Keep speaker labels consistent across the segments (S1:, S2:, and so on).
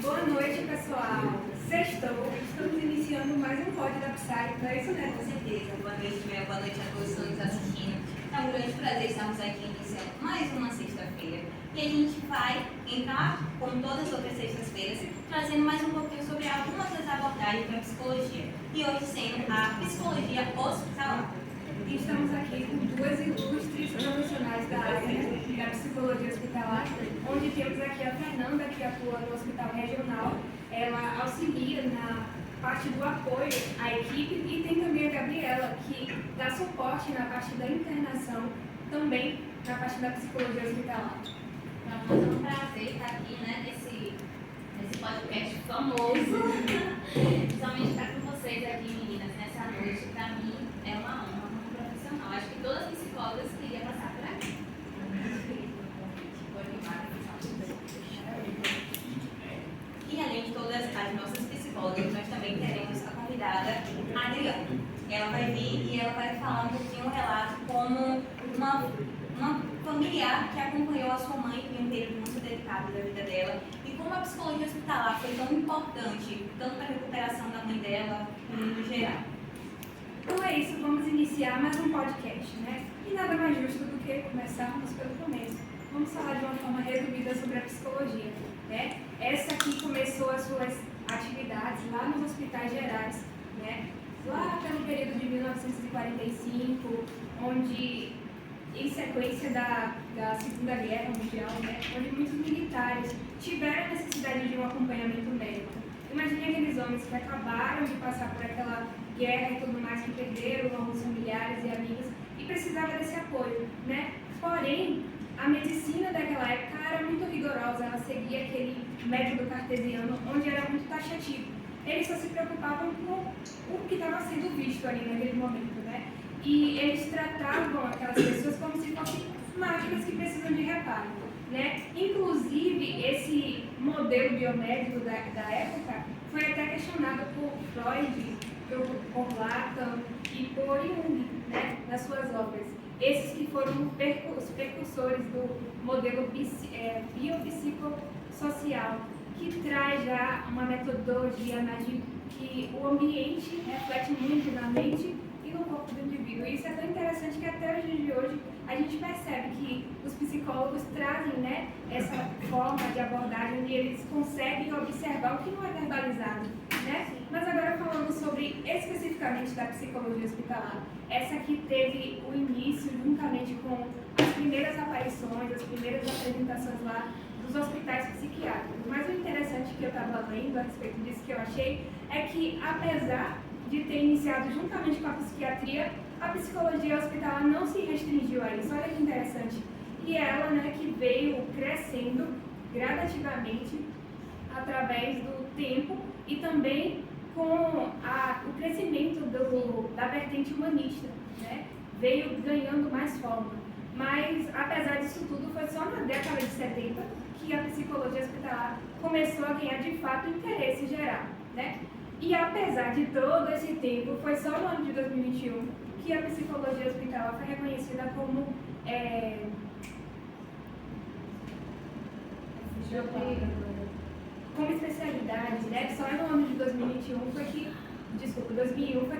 S1: Boa noite, pessoal. Sextou, estamos iniciando mais um pod da Psy, não é isso, né?
S2: Com certeza. Boa noite, Bel. Boa noite a todos que estão nos assistindo. É um grande prazer estarmos aqui iniciando mais uma sexta-feira. E a gente vai entrar, como todas as outras sextas-feiras, trazendo mais um pouquinho sobre algumas das abordagens da psicologia. E hoje sendo a psicologia hospitalar.
S1: E estamos aqui com duas ilustres profissionais da área da psicologia hospitalar, onde temos aqui a Fernanda, que atua no Hospital Regional. Ela auxilia na parte do apoio à equipe, e tem também a Gabriela, que dá suporte na parte da internação, também na parte da psicologia hospitalar.
S3: Então, é um prazer estar aqui, né, nesse podcast famoso. Principalmente estar com vocês aqui, meninas, nessa noite. Para mim é uma honra como profissional. Acho que todas as psicólogas queriam passar por aqui.
S2: E além de todas as nossas psicólogas, nós também teremos a convidada Adriana. Ela vai vir e ela vai falar um pouquinho o relato como uma familiar que acompanhou a sua mãe em um período muito delicado da vida dela, e como a psicologia hospitalar foi tão importante, tanto para a recuperação da mãe dela, como no geral.
S1: Então é isso, vamos iniciar mais um podcast, né? E nada mais justo do que começarmos pelo começo. Vamos falar de uma forma resumida sobre a psicologia, né? Essa aqui começou as suas atividades lá nos hospitais gerais, né? Lá pelo período de 1945, onde, em sequência da Segunda Guerra Mundial, né? Onde muitos militares tiveram necessidade de um acompanhamento médico. Imagine aqueles homens que acabaram de passar por aquela guerra e tudo mais, que perderam alguns familiares e amigos e precisavam desse apoio, né? Porém, a medicina daquela época era muito rigorosa, ela seguia aquele método cartesiano, onde era muito taxativo. Eles só se preocupavam com o que estava sendo visto ali naquele momento, né? E eles tratavam aquelas pessoas como se fossem máquinas que precisam de reparo, né? Inclusive, esse modelo biomédico da época foi até questionado por Freud, por Lacan e por Jung, né? Nas suas obras. Esses que foram os precursores do modelo biopsicossocial, que traz já uma metodologia que o ambiente reflete muito na mente e no corpo do indivíduo. E isso é tão interessante que até os dias de hoje a gente percebe que os psicólogos trazem, né, essa forma de abordagem onde eles conseguem observar o que não é verbalizado, né? Mas agora falando sobre especificamente da psicologia hospitalar, essa aqui teve o início juntamente com as primeiras aparições, as primeiras apresentações lá dos hospitais psiquiátricos. Mas o interessante que eu estava lendo a respeito disso, que eu achei, é que apesar de ter iniciado juntamente com a psiquiatria, a psicologia hospitalar não se restringiu a isso. Olha que interessante. E ela, né, que veio crescendo gradativamente através do tempo e também com o crescimento da vertente humanista, né? Veio ganhando mais forma. Mas, apesar disso tudo, foi só na década de 70 que a psicologia hospitalar começou a ganhar, de fato, interesse geral, né? E, apesar de todo esse tempo, foi só no ano de 2021 que a psicologia hospitalar foi reconhecida como especialidade, né? Só no ano de 2001 foi que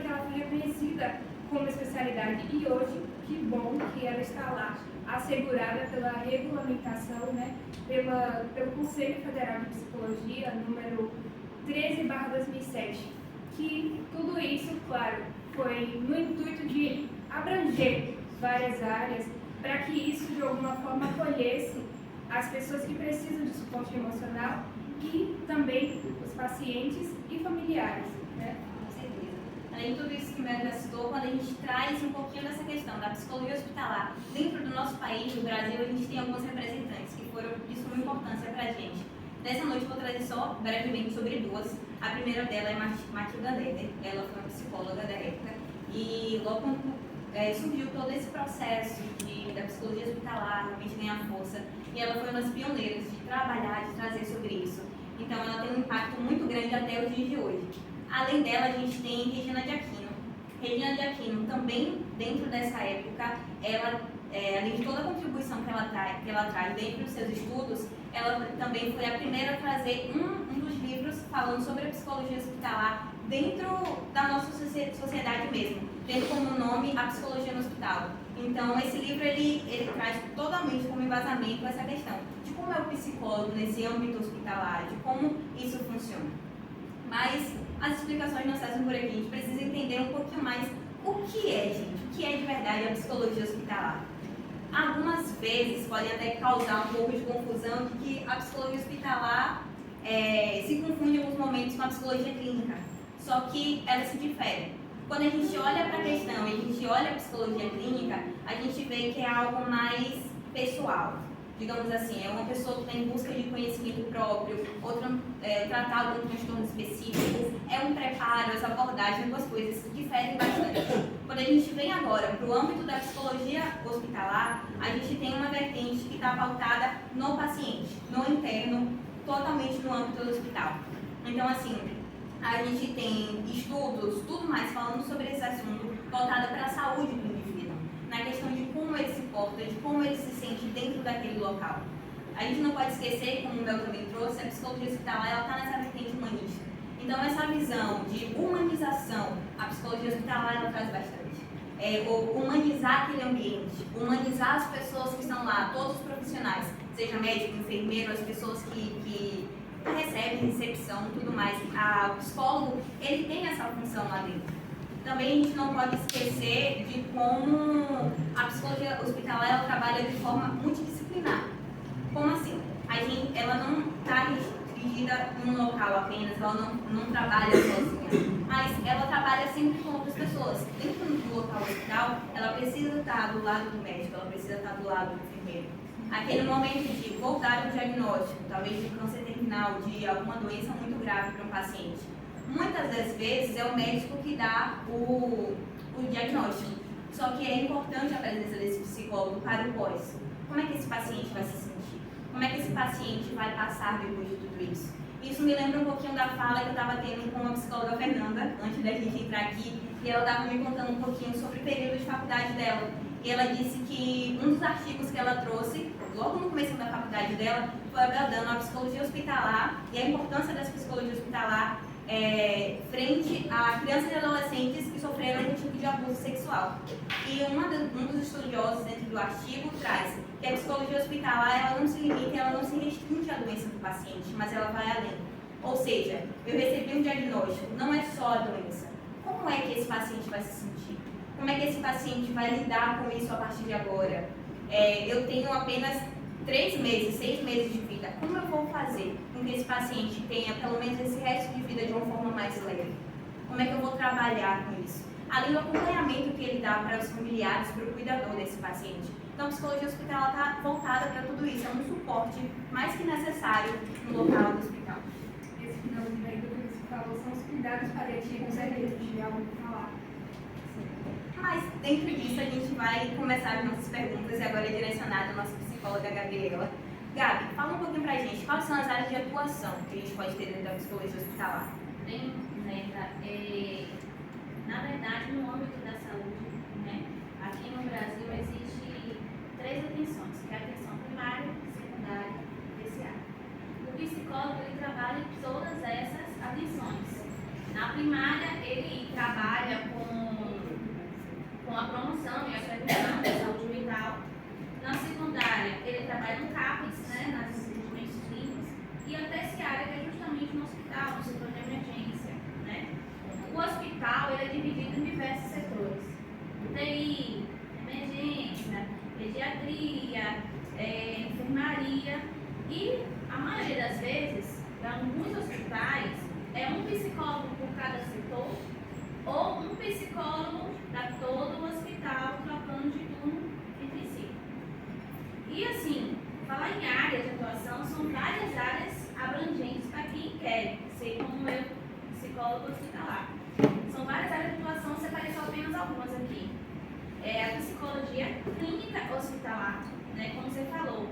S1: ela foi reconhecida como especialidade. E hoje, que bom que ela está lá, assegurada pela regulamentação, né? Pelo Conselho Federal de Psicologia, número 13/2007. Que tudo isso, claro, foi no intuito de abranger várias áreas para que isso, de alguma forma, acolhesse as pessoas que precisam de suporte emocional e também os pacientes e familiares, né?
S2: Com certeza. Além de tudo isso que o Mel citou, quando a gente traz um pouquinho dessa questão da psicologia hospitalar dentro do nosso país, no Brasil, a gente tem alguns representantes que foram de suma importância para a gente. Dessa noite eu vou trazer só brevemente sobre duas. A primeira dela é Matilda Leder. Ela foi uma psicóloga da época e logo quando surgiu todo esse processo da psicologia hospitalar realmente ganhar força, e ela foi uma das pioneiras de trabalhar, de trazer sobre isso. Então ela tem um impacto muito grande até os dias de hoje. Além dela, a gente tem Regina de Aquino. Regina de Aquino também, dentro dessa época, ela, além de toda a contribuição que ela traz dentro dos seus estudos, ela também foi a primeira a trazer um dos livros falando sobre a psicologia hospitalar dentro da nossa sociedade mesmo, tendo como nome a psicologia no hospital. Então, esse livro ele traz totalmente como embasamento essa questão de como é o psicólogo nesse âmbito hospitalar, de como isso funciona. Mas as explicações não cessam por aqui, a gente precisa entender um pouquinho mais o que é, gente, o que é de verdade a psicologia hospitalar. Algumas vezes pode até causar um pouco de confusão de que a psicologia hospitalar se confunde em alguns momentos com a psicologia clínica, só que elas se diferem. Quando a gente olha para a questão e a gente olha a psicologia clínica, a gente vê que é algo mais pessoal. Digamos assim, é uma pessoa que está em busca de conhecimento próprio, tratar algum transtorno específico, é um preparo, essa abordagem, duas coisas que diferem bastante. Quando a gente vem agora para o âmbito da psicologia hospitalar, a gente tem uma vertente que está pautada no paciente, no interno, totalmente no âmbito do hospital. Então, assim, a gente tem estudos, tudo mais, falando sobre esse assunto, voltado para a saúde do indivíduo, na questão de como ele se porta, de como ele se sente dentro daquele local. A gente não pode esquecer, como o Mel também trouxe, a psicologia hospitalar, ela está nessa vertente humanista. Então, essa visão de humanização, a psicologia hospitalar, ela traz bastante. Humanizar aquele ambiente, humanizar as pessoas que estão lá, todos os profissionais, seja médico, enfermeiro, as pessoas que recebem recepção e tudo mais. O psicólogo, ele tem essa função lá dentro. Também a gente não pode esquecer de como a psicologia hospitalar ela trabalha de forma multidisciplinar. Como assim? Ela não está restringida em um local apenas, ela não trabalha sozinha, mas ela trabalha sempre com outras pessoas. Dentro do local hospital, ela precisa estar do lado do médico, ela precisa estar do lado do enfermeiro. Aquele momento de voltar ao diagnóstico, talvez de câncer terminal, de alguma doença muito grave para um paciente. Muitas das vezes é o médico que dá o diagnóstico. Só que é importante a presença desse psicólogo para o pós. Como é que esse paciente vai se sentir? Como é que esse paciente vai passar depois de tudo isso? Isso me lembra um pouquinho da fala que eu estava tendo com a psicóloga Fernanda, antes da gente entrar aqui, e ela estava me contando um pouquinho sobre o período de faculdade dela. E ela disse que um dos artigos que ela trouxe, logo no começo da faculdade dela, foi abordando a psicologia hospitalar e a importância da psicologia hospitalar frente a crianças e adolescentes que sofreram algum tipo de abuso sexual. E um dos estudiosos dentro do artigo traz que a psicologia hospitalar ela não se limita, ela não se restringe à doença do paciente, mas ela vai além. Ou seja, eu recebi um diagnóstico, não é só a doença. Como é que esse paciente vai se sentir? Como é que esse paciente vai lidar com isso a partir de agora? Eu tenho apenas 3 meses, 6 meses de vida. Como eu vou fazer com que esse paciente tenha pelo menos esse resto de vida de uma forma mais leve? Como é que eu vou trabalhar com isso? Além do acompanhamento que ele dá para os familiares, para o cuidador desse paciente. Então, a psicologia hospitalar está voltada para tudo isso. É um suporte mais que necessário no local do hospital.
S1: Esse finalzinho aí do que você falou são os cuidados paliativos, de algo para falar.
S2: Mas, dentro disso, a gente vai começar as nossas perguntas e agora é direcionada à nossa psicóloga Gabriela. Gabi, fala um pouquinho pra gente, quais são as áreas de atuação que a gente pode ter dentro da psicologia hospitalar?
S3: Bem, Neca, na verdade, no âmbito da saúde, né, aqui no Brasil existe 3 atenções, que é a atenção primária, secundária e terciária. O psicólogo, ele trabalha todas essas atenções. Na primária, ele trabalha com a promoção e a prevenção da saúde mental. Na secundária, ele trabalha no CAPES, né, nas atendimentos clínicos, e a terciária, que é justamente no hospital, no setor de emergência, né. O hospital, ele é dividido em diversos setores: UTI, emergência, pediatria, enfermaria, e a maioria das vezes, em alguns hospitais, é um psicólogo por cada setor, ou um psicólogo para todo o hospital, trocando de turno entre si. E assim, falar em áreas de atuação, são várias áreas abrangentes para quem quer ser como eu, psicólogo hospitalar. São várias áreas de atuação, separei só apenas algumas aqui. A psicologia clínica hospitalar, né, como você falou,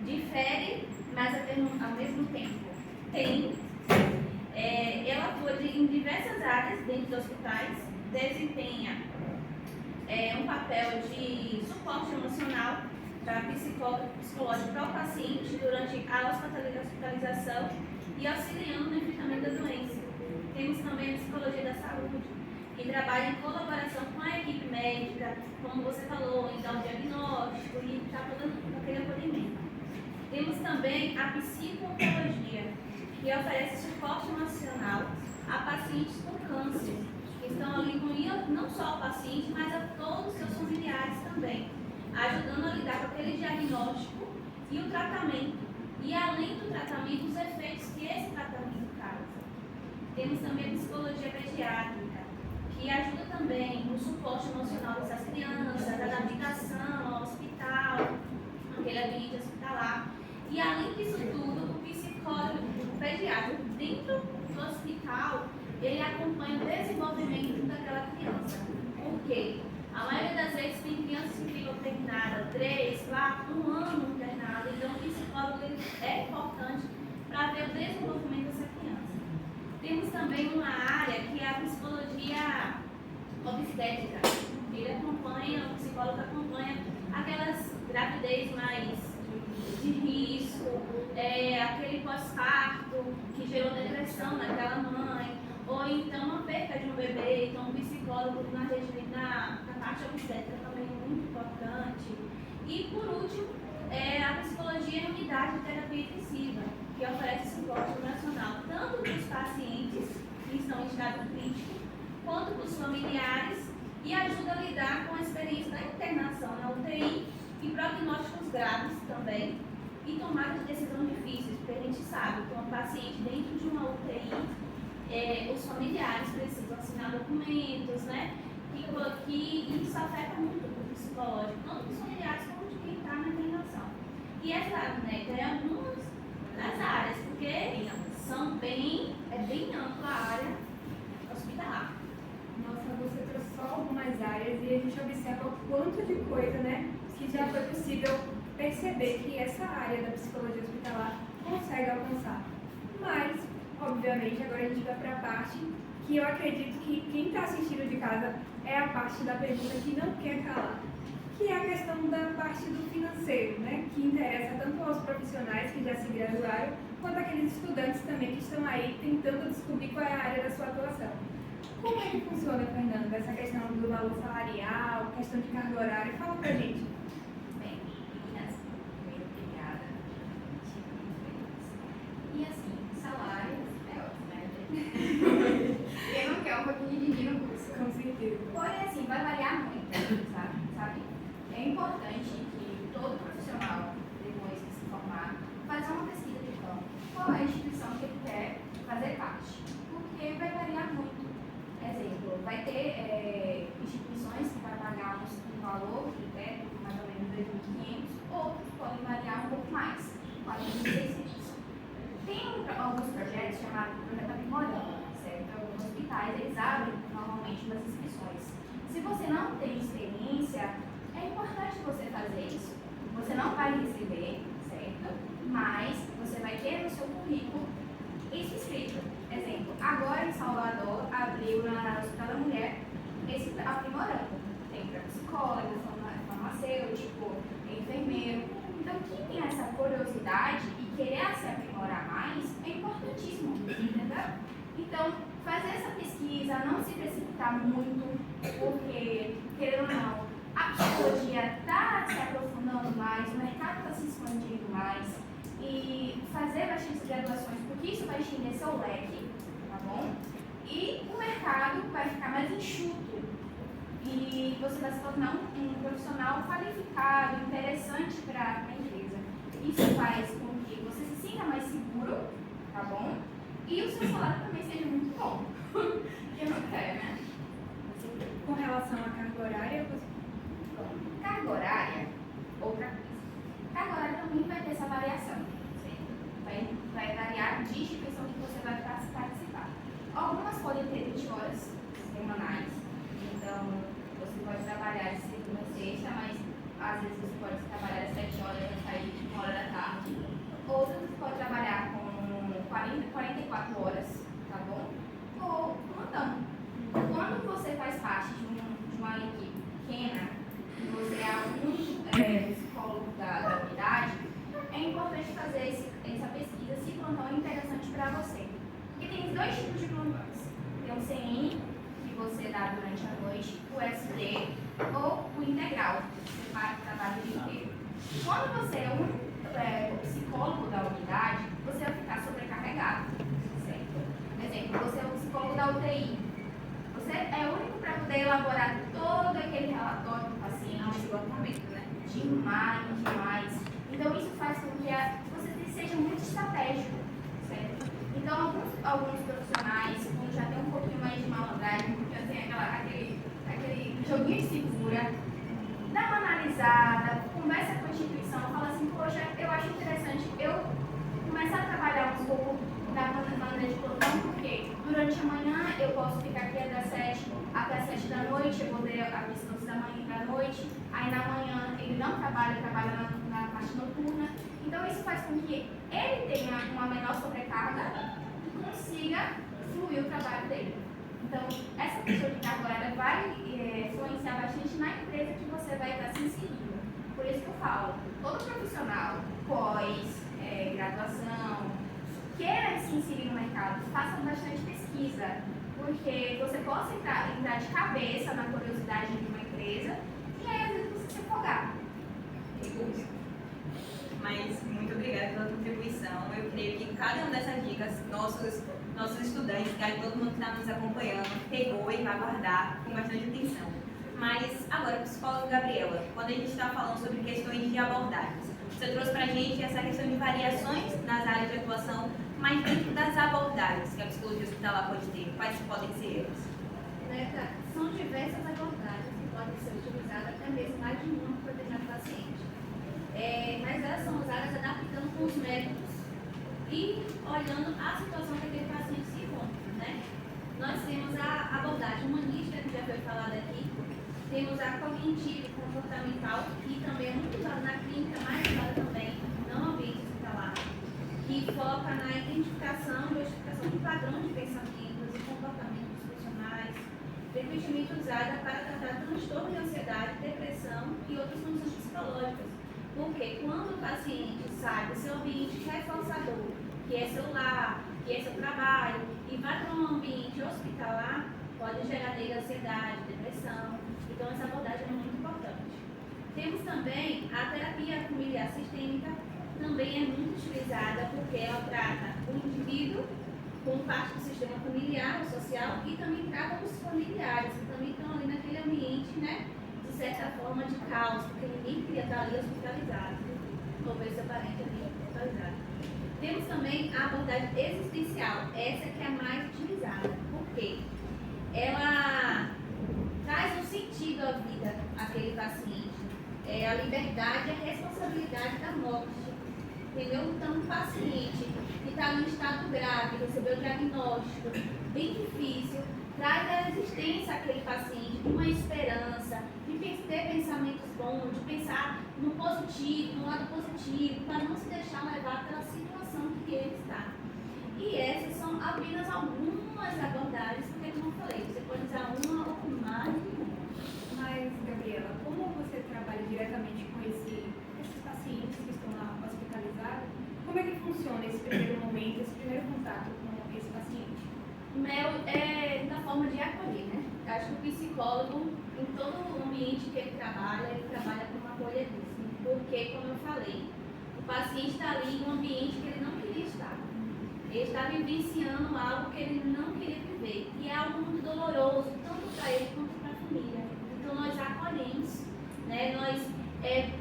S3: difere, mas ao mesmo tempo tem. Ela atua em diversas áreas dentro dos hospitais, desempenha um papel de suporte emocional,
S2: psicológico para o paciente durante a hospitalização e auxiliando no enfrentamento da doença. Temos também a psicologia da saúde, que trabalha em colaboração com a equipe médica, como você falou, em dar o diagnóstico e estar todo aquele acolhimento. Temos também a psico-oncologia, que oferece suporte emocional a pacientes com câncer, que estão ali com não só o paciente, mas a todos os seus familiares também, ajudando a lidar com aquele diagnóstico e o tratamento, e além do tratamento, os efeitos que esse tratamento causa. Temos também a psicologia pediátrica, que ajuda também no suporte emocional dessas crianças, a adaptação ao hospital, aquele ambiente hospitalar. E além disso tudo, o psicólogo, o pediatra, dentro do hospital, ele acompanha o desenvolvimento daquela criança. Por quê? A maioria das vezes tem crianças que ficam internadas 3, 4, 1 ano internada, então o psicólogo é importante para ver o desenvolvimento dessa criança. Temos também uma área que é a psicologia obstétrica. Ele acompanha, o psicólogo acompanha aquelas gravidez mais de risco, aquele pós-parto que gerou depressão naquela mãe, ou então uma perda de um bebê. Então o psicólogo na parte obstétrica também é muito importante. E por último, a psicologia em unidade de terapia intensiva, que oferece suporte emocional tanto para os pacientes que estão em estado crítico, quanto para os familiares, e ajuda a lidar com a experiência da internação na UTI e prognósticos graves também, e tomada de decisão difíceis, porque a gente sabe que um paciente dentro de uma UTI, os familiares precisam assinar documentos, né? Que isso afeta muito o psicológico, tanto dos familiares como de quem está na internação. E é claro, né, tem algumas das áreas, porque são bem ampla a área hospitalar.
S1: Nossa, você trouxe só algumas áreas e a gente observa o quanto de coisa, né, que já foi possível perceber que essa área da psicologia hospitalar consegue alcançar. Mas, obviamente, agora a gente vai para a parte que eu acredito que quem está assistindo de casa é a parte da pergunta que não quer calar, que é a questão da parte do financeiro, né, que interessa tanto aos profissionais que já se graduaram, quanto aqueles estudantes também que estão aí tentando descobrir qual é a área da sua atuação. Como é que funciona, Fernanda, essa questão do valor salarial, questão de carga horária? Fala pra gente.
S3: Bem, meninas, primeiro, obrigada. E assim, salário é ótimo, né? Quem não quer um pouquinho de dinheiro no curso?
S1: Com certeza.
S3: Porém, assim, vai variar muito, sabe? É importante que todo profissional, depois de se formar, faça uma pesquisa de campo. Qual é a instituição que ele quer fazer parte? Porque vai variar muito. Exemplo, vai ter instituições que vai pagar um valor de teto, mais ou menos 2.500, outros podem variar um pouco mais, 4.600. Tem alguns projetos chamados Projeto Aprimorando, certo? Alguns hospitais, eles abrem normalmente umas inscrições. Se você não tem experiência, é importante você fazer isso. Você não vai receber, certo? Mas você vai ter no seu currículo isso escrito. Exemplo, agora em Salvador abriu na Hospital da Mulher esse aprimorando. Tem para psicólogo, farmacêutico, enfermeiro. Então, quem tem essa curiosidade e querer se aprimorar mais é importantíssimo, entendeu? Então, fazer essa pesquisa, não se precipitar muito, porque, querendo ou não, a psicologia está se aprofundando mais, o mercado está se expandindo mais. E fazer bastante graduações, porque isso vai estender seu leque, tá bom? E o mercado vai ficar mais enxuto e você vai se tornar um profissional qualificado, interessante para a empresa. Isso faz com que você se sinta mais seguro, tá bom? E o seu salário também seja muito bom, que não quer, né?
S1: Com relação à carga horária,
S3: Carga horária, outra coisa. Carga horária também vai ter essa variação, certo? Vai variar de instituição que você vai participar. Algumas podem ter 20 horas semanais, então você pode trabalhar de segunda a sexta, mas às vezes você pode trabalhar às 7 horas e sair de 1 hora da tarde. Outras você pode trabalhar com 44 horas, tá bom? dois tipos de plantões. Tem o CN, que você dá durante a noite, o SD ou o integral, que você trabalha o dia inteiro. Quando você é o psicólogo da unidade, você vai ficar sobrecarregado. Certo? Por exemplo, você é o psicólogo da UTI. Você é o único para poder elaborar todo aquele relatório do paciente.
S2: Esgotamento, né?
S3: Demais. Então, isso faz com que você seja muito estratégico, certo? Então, alguns profissionais, quando já tem um pouquinho mais de malandragem, porque já tem aquele joguinho de segura, dá uma analisada, conversa com a instituição, fala assim, poxa, eu acho interessante eu começar a trabalhar um pouco da maneira de plantão, porque durante a manhã eu posso ficar aqui das 7 até as 7 da noite, eu vou ter a descanso da manhã e da noite, aí na manhã ele não trabalha na parte noturna, então isso faz com que ele tenha uma menor sobrecarga e consiga fluir o trabalho dele. Então, essa questão de carga horária vai influenciar bastante na empresa que você vai estar se inserindo. Por isso que eu falo, todo profissional pós-graduação, queira se inserir no mercado, faça bastante pesquisa, porque você possa entrar de cabeça na curiosidade de uma empresa e aí às vezes você se afogar.
S2: Mas muito obrigada pela contribuição. Eu creio que cada uma dessas dicas, nossos estudantes, todo mundo que está nos acompanhando, pegou e vai guardar com bastante atenção. Mas agora, psicóloga Gabriela, quando a gente está falando sobre questões de abordagens, você trouxe para a gente essa questão de variações nas áreas de atuação, mas dentro das abordagens que a psicologia hospitalar pode ter, quais podem ser elas?
S3: São diversas abordagens que podem ser utilizadas, até mesmo mais de uma para determinado paciente. Mas elas são usadas adaptando com os métodos e olhando a situação que aquele paciente se encontra, né? Nós temos a abordagem humanística, que já foi falada aqui, temos a cognitiva e comportamental, que também é muito usada na clínica, mas usada também no ambiente hospitalar, que foca na identificação e justificação de padrão de pensamentos e comportamentos profissionais, frequentemente usada para tratar transtorno de ansiedade, depressão e outras condições psicológicas. Porque quando o paciente sai do seu ambiente reforçador, que é seu lar, que é seu trabalho, e vai para um ambiente hospitalar, pode gerar nele ansiedade, depressão. Então, essa abordagem é muito importante. Temos também a terapia familiar sistêmica, também é muito utilizada porque ela trata o indivíduo como parte do sistema familiar, social, e também trata os familiares, que também estão ali naquele ambiente, né? De certa forma de caos, porque ninguém queria estar ali hospitalizado, ou ver seu parente ali hospitalizado. Temos também a abordagem existencial, essa que é a mais utilizada, porque ela traz um sentido à vida àquele paciente, a liberdade e a responsabilidade da morte, entendeu? Então, um paciente que está em estado grave, recebeu o diagnóstico bem difícil, traz à existência àquele paciente uma esperança, de ter pensamentos bons, de pensar no positivo, no lado positivo, para não se deixar levar pela situação que ele está. E essas são apenas algumas abordagens, porque como eu falei, você pode usar uma ou mais de uma.
S1: Mas, Gabriela, como você trabalha diretamente com esses pacientes que estão lá hospitalizados, como é que funciona esse primeiro momento, esse primeiro contato com esse paciente?
S3: É da forma de acolher, né? Eu acho que o psicólogo, em todo o ambiente que ele trabalha com uma acolhedismo. Porque, como eu falei, o paciente está ali em um ambiente que ele não queria estar. Ele está vivenciando algo que ele não queria viver. E é algo muito doloroso, tanto para ele quanto para a família. Então, nós acolhemos, né? Nós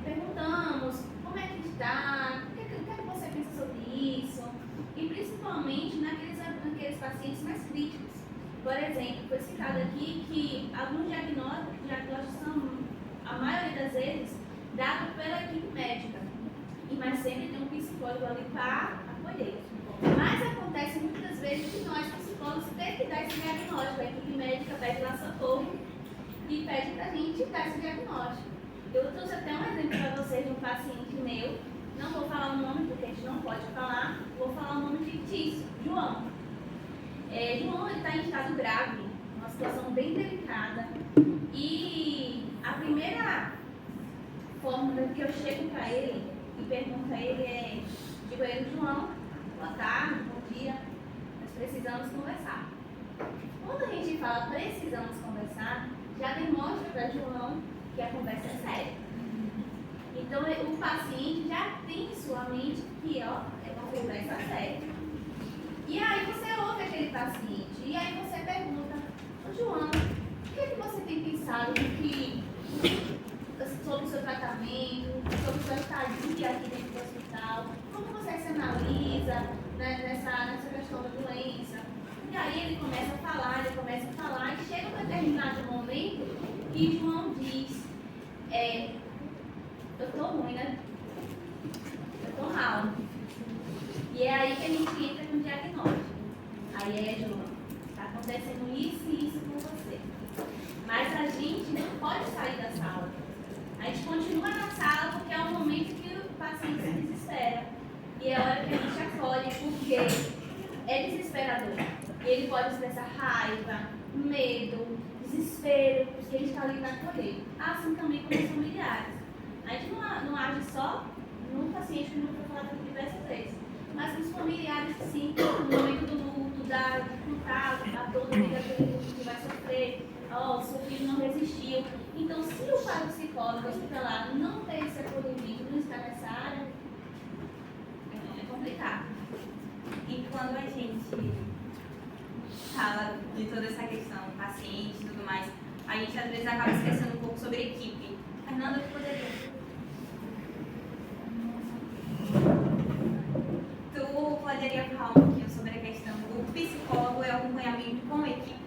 S3: perguntamos como é que está, o que você pensa sobre isso? E principalmente naqueles pacientes mais críticos. Por exemplo, foi citado aqui que alguns diagnósticos são, a maioria das vezes, dados pela equipe médica. Mas sempre tem um psicólogo ali para acolher. Mas acontece muitas vezes que nós, psicólogos, temos que dar esse diagnóstico. A equipe médica pede lá socorro e pede para a gente dar esse diagnóstico. Eu trouxe até um exemplo para vocês de um paciente meu. Não vou falar o nome porque a gente não pode falar. Vou falar o nome fictício, João. João está em estado grave, uma situação bem delicada. E a primeira forma que eu chego para ele e pergunto a ele digo a ele, João, boa tarde, bom dia, nós precisamos conversar. fala precisamos conversar, já demonstra para João que a conversa é séria. Então o paciente já tem em sua mente que ó, é uma conversa séria. E aí você ouve aquele paciente, e aí você pergunta, ô João, o que é que você tem pensado sobre o seu tratamento, sobre o seu estadia aqui dentro do hospital? Como você se analisa, né, nessa questão da doença? E aí ele começa a falar, e chega um determinado momento que João diz, eu tô ruim, né? Eu tô mal. E é aí que a gente entra no diagnóstico. Aí João, tá acontecendo isso e isso com você. Mas a gente não pode sair da sala. A gente continua na sala porque é um momento que o paciente se desespera. E é a hora que a gente acolhe, porque é desesperador. E ele pode expressar raiva, medo, desespero, porque ele está ali para acolher. Assim também com os familiares. A gente não age só no paciente, que não foi falado aqui diversas vezes, mas nos familiares, sim, no momento do luto, do contato, da dor, daquele luto que vai sofrer, seu filho não resistiu. Então, se o quadro psicólogo hospitalar não tem esse acolhimento, não está nessa área, é complicado.
S2: E quando a gente fala de toda essa questão, paciente e tudo mais, a gente às vezes acaba esquecendo um pouco sobre equipe. Fernanda, tu poderia? Tu poderia falar um pouquinho sobre a questão do psicólogo e o acompanhamento com a equipe?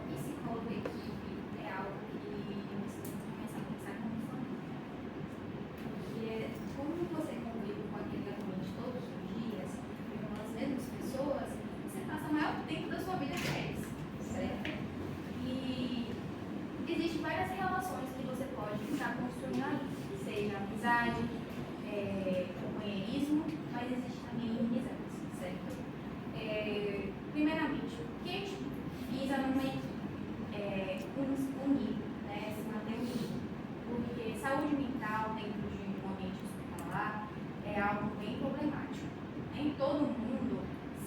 S1: Psicólogo e equipe é algo que você tem que começar a pensar como família. Porque como você convive com aquele ambiente todos os dias, com as mesmas pessoas, você passa o maior tempo da sua vida com eles, certo? E existem várias relações que você pode estar construindo ali, seja amizade, companheirismo, mas existe também inimizades, certo? Primeiramente, o que a gente visa numa equipe? Unir, né? Se manter unido. Porque saúde mental dentro de um ambiente hospitalar é algo bem problemático. Nem todo mundo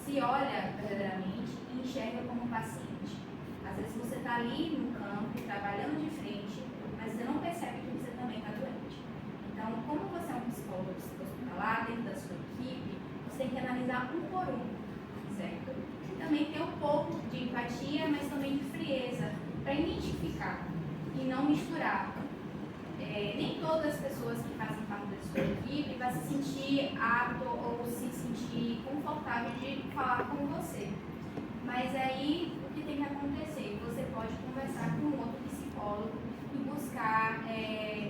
S1: se olha verdadeiramente e enxerga como paciente. Às vezes você está ali no campo, trabalhando de frente, mas você não percebe que você também está doente. Então, como você é um psicólogo hospitalar, dentro da sua equipe, você tem que analisar um por um, certo? E também ter um pouco de empatia, mas também de frieza, para identificar e não misturar. Nem todas as pessoas que fazem parte da sua equipe vão se sentir apto ou se sentir confortável de falar com você. Mas aí, o que tem que acontecer? Você pode conversar com outro psicólogo e buscar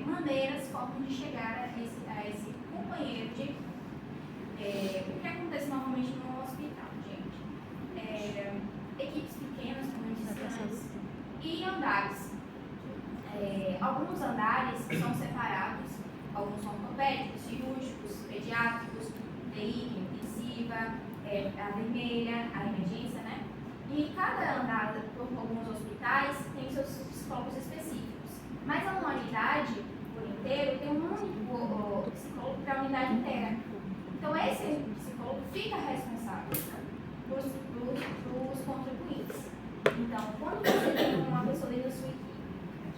S1: maneiras, formas de chegar a esse companheiro de equipe. O que acontece normalmente no hospital, gente? Equipes pequenas, como eu disse antes, e andares. Alguns andares são separados, alguns são ortopédicos, cirúrgicos, pediátricos, TI, intensiva, a vermelha, a emergência, né? E cada andar, por alguns hospitais, tem seus psicólogos específicos. Mas a unidade, por inteiro, tem um único psicólogo para a unidade inteira. Então, esse psicólogo fica responsável para os contribuintes. Então, quando você tem uma pessoa dentro da sua equipe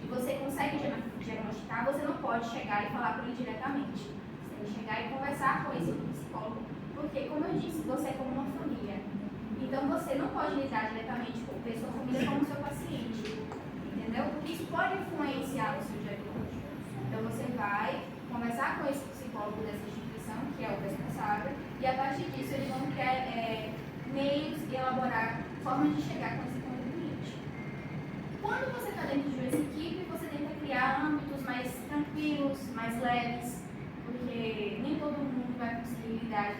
S1: e você consegue diagnosticar, você não pode chegar e falar com ele diretamente. Você tem que chegar e conversar com esse psicólogo, porque, como eu disse, você é como uma família. Então, você não pode lidar diretamente com a sua família como seu paciente, entendeu? Porque isso pode influenciar o seu diagnóstico. Então, você vai conversar com esse psicólogo dessa instituição, que é o responsável, e a partir disso eles vão criar meios e elaborar formas de chegar com esse contribuinte. Quando você está dentro de uma equipe, você tenta criar âmbitos mais tranquilos, mais leves, porque nem todo mundo vai conseguir lidar,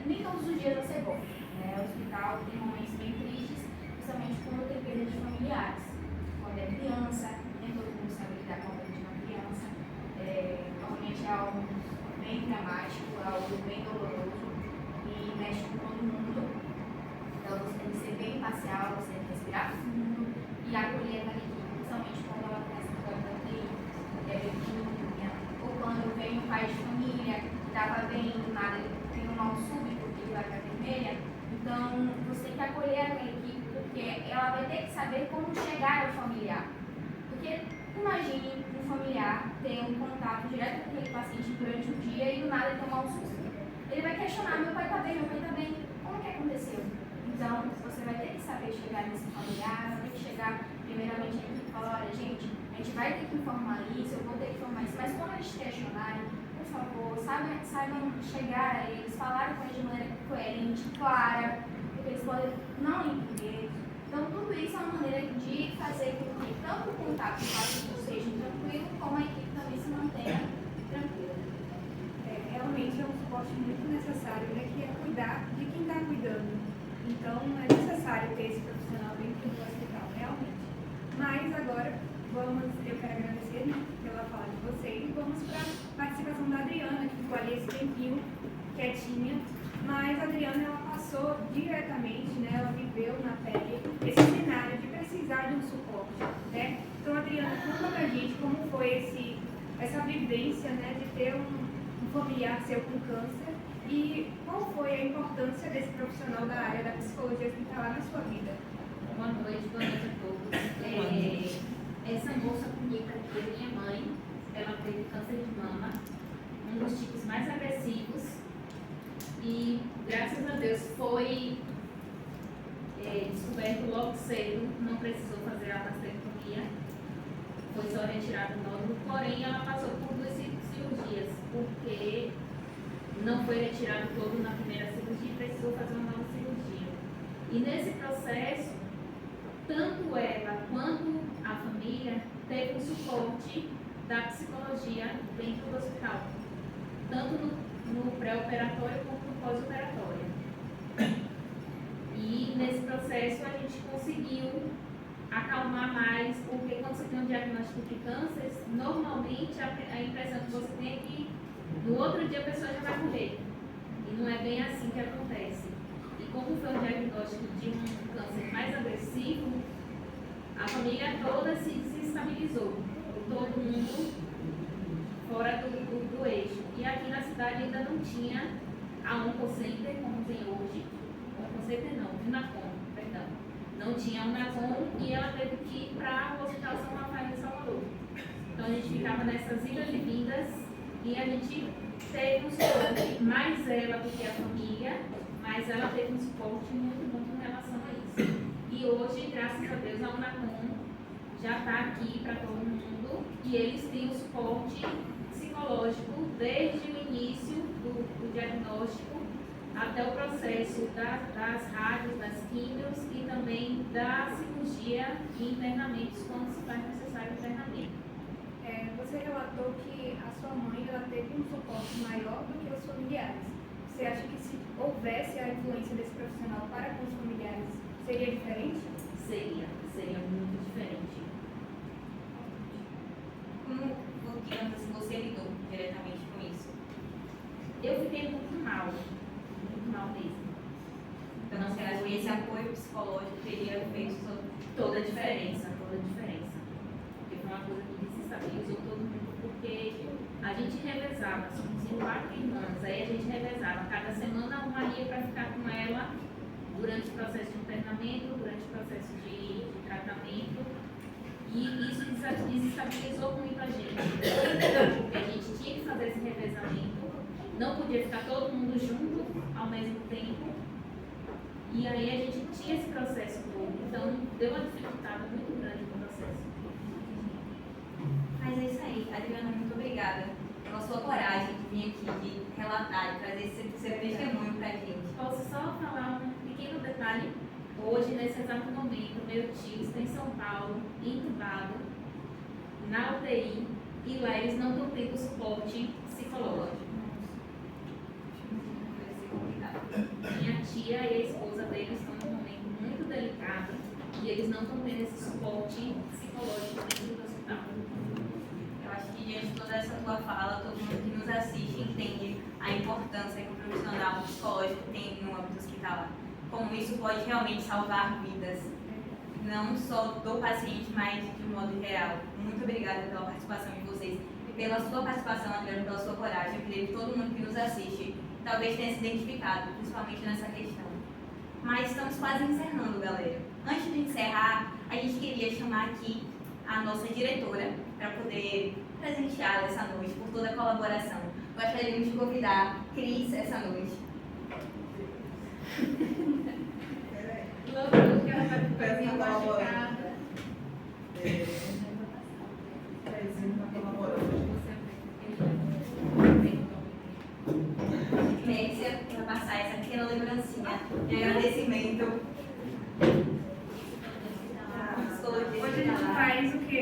S1: nem todos os dias vai ser bom. O hospital tem momentos bem tristes, principalmente quando tem perda de familiares. Quando é criança, nem todo mundo sabe lidar com a perda de uma criança. Normalmente é algo bem dramático, algo bem doloroso e mexe com todo mundo. Então você tem que ser bem imparcial, você tem que respirar fundo e acolher aquela equipe, principalmente quando ela começa a ficar pequenininha. Ou quando vem um pai de família que estava bem, do nada ele tem um mal súbito, que ele vai para a vermelha. Então, você tem que acolher aquela equipe, porque
S4: porque ela vai ter que saber como chegar ao familiar. Porque imagine um familiar ter um contato direto com aquele paciente durante o dia e do nada ele tomar um susto. Ele vai questionar, meu pai está bem, como que aconteceu? Então, você vai ter que saber chegar nesse familiar, vai ter que chegar primeiramente e falar, olha gente, a gente vai ter que informar isso, eu vou ter que informar isso, mas quando eles questionarem, por favor, saibam chegar a eles, falar com eles de maneira coerente, clara, porque eles podem não entender. Então, tudo isso é uma maneira de fazer com que tanto o contato com o paciente seja tranquilo, como a equipe também se mantenha tranquila.
S1: Realmente é um suporte muito necessário, né, que é cuidar de quem está cuidando. Então, é necessário ter esse profissional dentro do hospital, realmente. Mas agora, eu quero agradecer, né, pela fala de vocês e vamos para a participação da Adriana, que ficou ali esse tempinho quietinha. Mas a Adriana, ela passou diretamente, né, ela viveu na pele esse cenário de precisar de um suporte, né? Então, Adriana, conta pra gente como foi essa vivência, né, de ter um familiar seu com câncer e qual foi a importância desse profissional da área da psicologia hospitalar na sua vida?
S3: Boa noite a todos. Essa moça comigo aqui é minha mãe. Ela teve câncer de mama, um dos tipos mais agressivos. E, graças a Deus, foi descoberto logo cedo, não precisou fazer a mastectomia, foi só retirado o nódulo, porém ela passou por 2 cirurgias, porque não foi retirado todo na primeira cirurgia e precisou fazer uma nova cirurgia. E nesse processo, tanto ela quanto a família teve um suporte da psicologia dentro do hospital, tanto no pré-operatório como no pós-operatório. E nesse processo a gente conseguiu acalmar mais, porque quando você tem um diagnóstico de câncer, normalmente a impressão que você tem é que no outro dia a pessoa já vai morrer. E não é bem assim que acontece. E como foi um diagnóstico de um câncer mais agressivo, a família toda se desestabilizou. Todo mundo fora do eixo. E aqui na cidade ainda não tinha a Oncocenter como tem hoje. Oncocenter não, Unacom, perdão. Não tinha a Unacom e ela teve que ir para o Hospital São Rafael em Salvador. Então a gente ficava nessas idas e vindas e a gente teve um suporte, mais ela do que a família, mas ela teve um suporte muito em relação a isso. E hoje, graças a Deus, a Unacom já está aqui para todo mundo e eles têm o suporte psicológico desde o início do diagnóstico até o processo das rádios, das químios e também da cirurgia e internamentos quando se faz necessário internamento.
S1: Você relatou que a sua mãe ela teve um suporte maior do que os familiares. Você acha que se houvesse a influência desse profissional para com os familiares, seria diferente?
S3: Seria muito diferente.
S2: Como, digamos assim, você lidou diretamente com isso?
S3: Eu fiquei muito mal mesmo.
S2: Então, você acha que esse apoio psicológico teria feito
S3: toda a diferença. Porque foi uma coisa que desestabilizou todo mundo, porque a gente revezava, somos 4 irmãs, aí a gente revezava, cada semana uma ia para ficar com ela durante o processo de internamento, durante o processo de tratamento, e isso desestabilizou muito a gente, porque a gente tinha que fazer esse revezamento, não podia ficar todo mundo junto ao mesmo tempo, e aí a gente tinha esse processo todo, então deu uma dificuldade muito grande no processo.
S2: Mas é isso aí, Adriana, muito obrigada pela sua coragem de vir aqui, de relatar, de trazer esse seu testemunho pra gente.
S3: Posso só falar um pequeno detalhe? Hoje, nesse exato momento, meu tio está em São Paulo, entubado, na UTI, e lá eles não estão tendo suporte psicológico. Minha tia e a esposa dele estão num momento muito delicado e eles não estão tendo esse suporte psicológico dentro do hospital.
S2: Eu acho que diante de toda essa tua fala, todo mundo que nos assiste entende a importância que o profissional psicológico tem no âmbito hospitalar. Como isso pode realmente salvar vidas, não só do paciente, mas de um modo geral. Muito obrigada pela participação de vocês e pela sua participação, Adriana, pela sua coragem. Eu creio que todo mundo que nos assiste talvez tenha se identificado, principalmente nessa questão. Mas estamos quase encerrando, galera. Antes de encerrar, a gente queria chamar aqui a nossa diretora para poder presenteá-la essa noite por toda a colaboração. Gostaríamos de convidar Cris essa noite.
S3: Loucura que ela vai pro pezinho machucada.
S2: Mércia, para passar essa pequena lembrancinha de agradecimento.
S1: Hoje a gente faz o quê?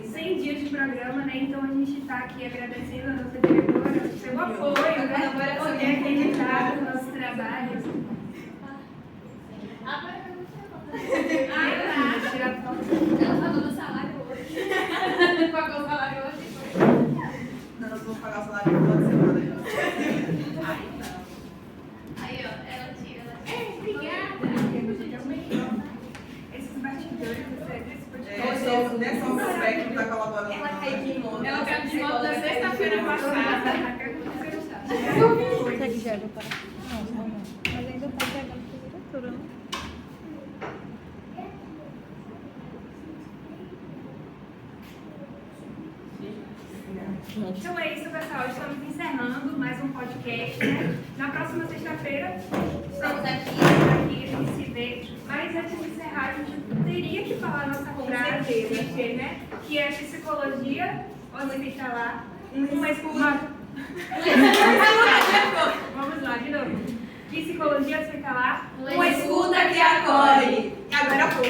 S1: 100 dias de programa, né? Então a gente está aqui agradecendo a nossa diretora pelo apoio, né? Poder acreditar nos nossos trabalhos. Tirar foto.
S3: Ela pagou meu salário hoje. Pagou o salário hoje.
S5: Não, nós vamos pagar o salário no final de semana.
S3: Aí, ó, ela tira.
S1: Obrigada. Esses bastidores, esse podcast.
S5: Não é só o meu aspecto que está colaborando.
S2: Ela caiu de moto.
S3: Ela caiu de moto na sexta-feira passada.
S6: Consegue já para? Não, mas ainda está pegando com a diretora, né?
S1: Então é isso, pessoal. Estamos encerrando mais um podcast, né? Na próxima sexta-feira estamos aqui, a gente se vê. Mas antes de encerrar, a gente teria que falar a nossa frase, né? Que é psicologia, onde está lá, uma escuta. Vamos lá, de novo. Psicologia, você está lá,
S2: Uma escuta que acolhe.
S5: E agora, pouco.